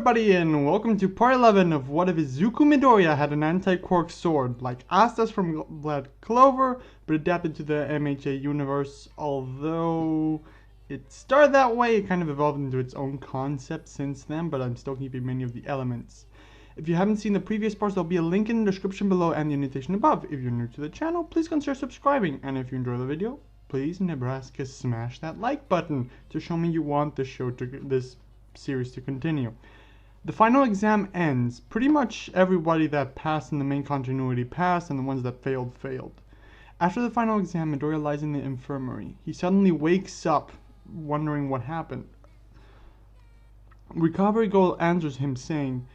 everybody, and welcome to part 11 of what if Izuku Midoriya had an Anti-Quirk Sword, like Astas from Blood Clover, but adapted to the MHA universe. Although it started that way, it kind of evolved into its own concept since then, but I'm still keeping many of the elements. If you haven't seen the previous parts, there'll be a link in the description below and the annotation above. If you're new to the channel, please consider subscribing, and if you enjoy the video, please, Nebraska, smash that like button to show me you want this series to continue. The final exam ends. Pretty much everybody that passed in the main continuity passed, and the ones that failed, failed. After the final exam, Midoriya lies in the infirmary. He suddenly wakes up, wondering what happened. Recovery Girl answers him saying,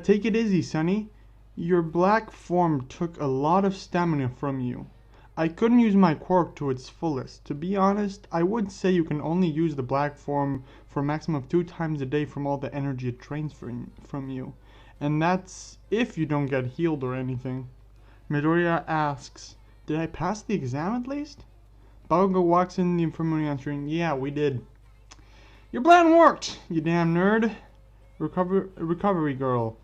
take it easy, Sonny. Your black form took a lot of stamina from you. I couldn't use my quirk to its fullest. To be honest, I would say you can only use the black form for a maximum of 2 times a day from all the energy it drains from you. And that's if you don't get healed or anything. Midoriya asks, did I pass the exam at least? Bakugo walks in the infirmary answering, yeah, we did. Your plan worked, you damn nerd. Recovery Girl.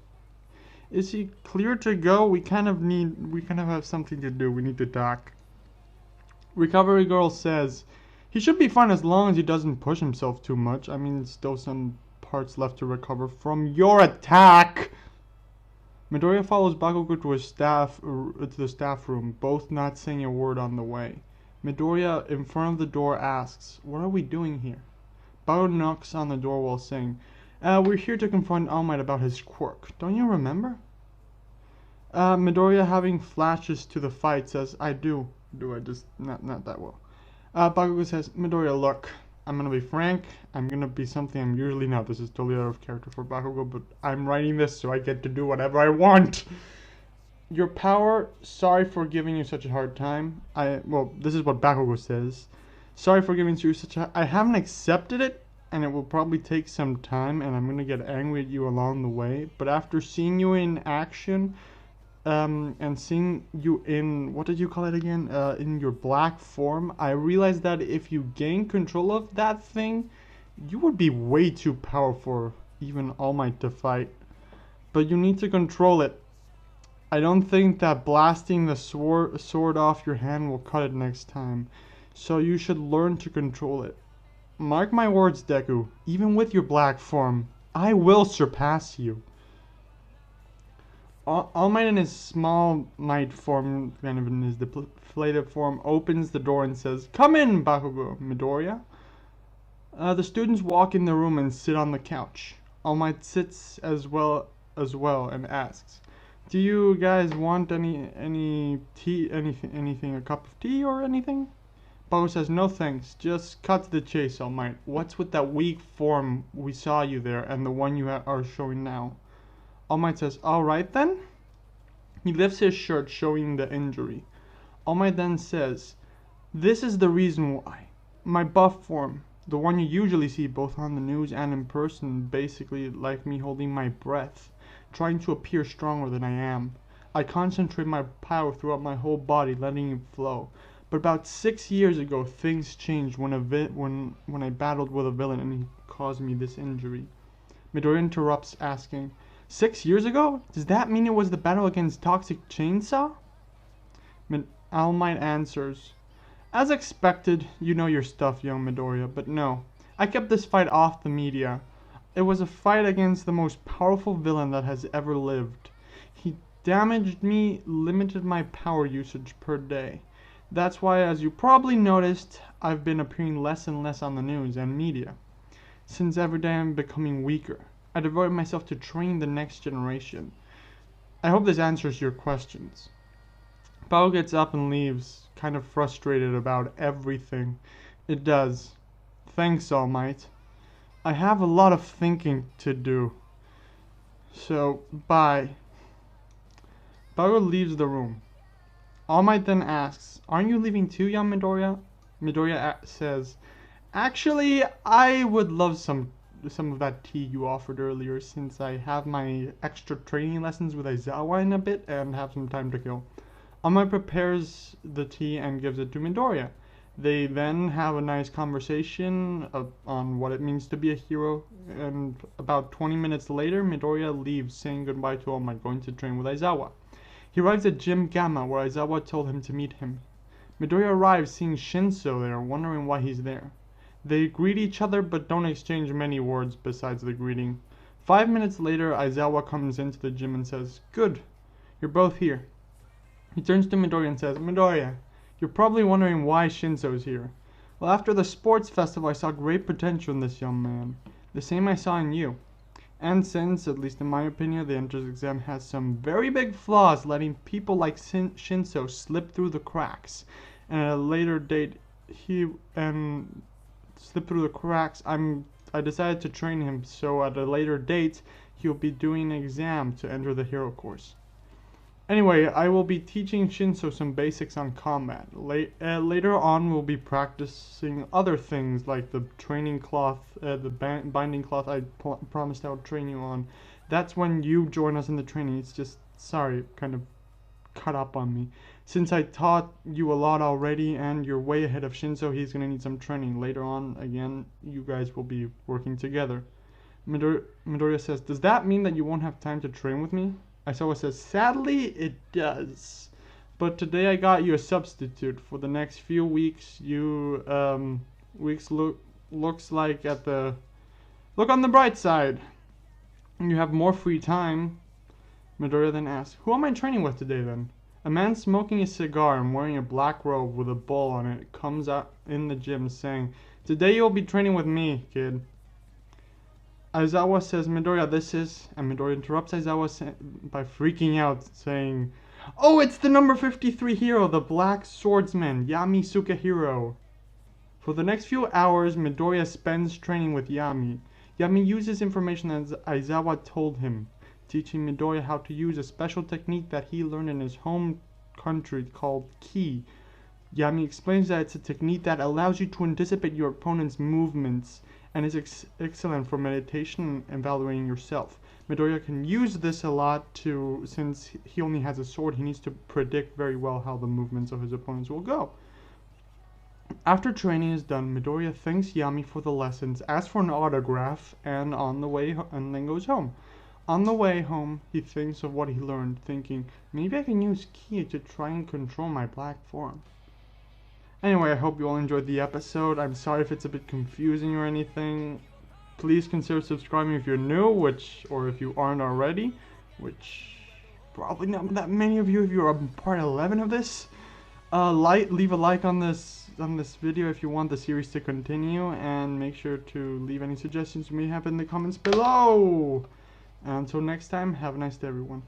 Is he clear to go? We kind of have something to do. We need to talk. Recovery Girl says, he should be fine as long as he doesn't push himself too much. I mean, there's still some parts left to recover from your attack. Midoriya follows Bakugo to the staff room, both not saying a word on the way. Midoriya, in front of the door, asks, what are we doing here? Bakugo knocks on the door while saying, we're here to confront All Might about his quirk. Don't you remember? Midoriya, having flashes to the fight, says, I do. Do I just... not that well. Bakugo says, Midoriya, look. I'm gonna be frank. I'm gonna be something I'm usually not. This is totally out of character for Bakugo, but I'm writing this so I get to do whatever I want. Your power, sorry for giving you such a hard time. Well, this is what Bakugo says. Sorry for giving you such a... I haven't accepted it, and it will probably take some time, and I'm gonna get angry at you along the way. But after seeing you in action, and seeing you in, what did you call it again? In your black form, I realized that if you gain control of that thing, you would be way too powerful, even All Might to fight. But you need to control it. I don't think that blasting the sword off your hand will cut it next time. So you should learn to control it. Mark my words, Deku, even with your black form, I will surpass you. All Might in his small might form, kind of in his deflated form, opens the door and says, come in, Bakugo, Midoriya. The students walk in the room and sit on the couch. All Might sits as well and asks, do you guys want any tea, anything, a cup of tea or anything? Bakugo says, no thanks, just cut to the chase, All Might. What's with that weak form we saw you there and the one you are showing now? All Might says, alright then. He lifts his shirt showing the injury. All Might then says, this is the reason why. My buff form, the one you usually see both on the news and in person, basically like me holding my breath, trying to appear stronger than I am. I concentrate my power throughout my whole body, letting it flow. But about 6 years ago, things changed when I battled with a villain and he caused me this injury. Midoriya interrupts, asking, 6 years ago? Does that mean it was the battle against Toxic Chainsaw? All Might answers, as expected, you know your stuff, young Midoriya, but no. I kept this fight off the media. It was a fight against the most powerful villain that has ever lived. He damaged me, limited my power usage per day. That's why, as you probably noticed, I've been appearing less and less on the news and media. Since every day I'm becoming weaker. I devoted myself to train the next generation. I hope this answers your questions. Bao gets up and leaves, kind of frustrated about everything. It does. Thanks, All Might. I have a lot of thinking to do. So, bye. Bao leaves the room. All Might then asks, aren't you leaving too, young Midoriya? Midoriya says, actually, I would love some of that tea you offered earlier, since I have my extra training lessons with Aizawa in a bit and have some time to kill. All Might prepares the tea and gives it to Midoriya. They then have a nice conversation on what it means to be a hero, and about 20 minutes later, Midoriya leaves, saying goodbye to All Might, going to train with Aizawa. He arrives at Gym Gamma, where Aizawa told him to meet him. Midoriya arrives, seeing Shinsou there, wondering why he's there. They greet each other, but don't exchange many words besides the greeting. 5 minutes later, Aizawa comes into the gym and says, "Good, you're both here." He turns to Midoriya and says, "Midoriya, you're probably wondering why Shinsou's here. Well, after the sports festival, I saw great potential in this young man. The same I saw in you. And since, at least in my opinion, the entrance exam has some very big flaws, letting people like Shinsou slip through the cracks, and at a later date, I decided to train him, so at a later date, he'll be doing an exam to enter the hero course. Anyway, I will be teaching Shinsou some basics on combat. Later on, we'll be practicing other things like the training cloth, the binding cloth I promised I would train you on. That's when you join us in the training. It's just, sorry, kind of cut up on me. Since I taught you a lot already and you're way ahead of Shinsou, he's going to need some training. Later on, again, you guys will be working together. Midoriya says, "Does that mean that you won't have time to train with me?" Aizawa says, "Sadly, it does. But today I got you a substitute. For the next few weeks, looks like look on the bright side. You have more free time." Midoriya then asks, "Who am I training with today then?" A man smoking a cigar and wearing a black robe with a bowl on it comes out in the gym saying, "Today you'll be training with me, kid." Aizawa says, "Midoriya, this is..." And Midoriya interrupts Aizawa by freaking out, saying, "Oh, it's the number 53 hero, the Black Swordsman, Yami Sukehiro." For the next few hours, Midoriya spends training with Yami. Yami uses information that Aizawa told him, teaching Midoriya how to use a special technique that he learned in his home country called Ki. Yami explains that it's a technique that allows you to anticipate your opponent's movements and is excellent for meditation and evaluating yourself. Midoriya can use this a lot since he only has a sword, he needs to predict very well how the movements of his opponents will go. After training is done, Midoriya thanks Yami for the lessons, asks for an autograph, and then goes home. On the way home, he thinks of what he learned, thinking, maybe I can use Ki to try and control my black form. Anyway, I hope you all enjoyed the episode. I'm sorry if it's a bit confusing or anything. Please consider subscribing if you're new, or if you aren't already, which probably not that many of you if you're on part 11 of this. Leave a like on this video if you want the series to continue, and make sure to leave any suggestions you may have in the comments below. Until next time, have a nice day, everyone.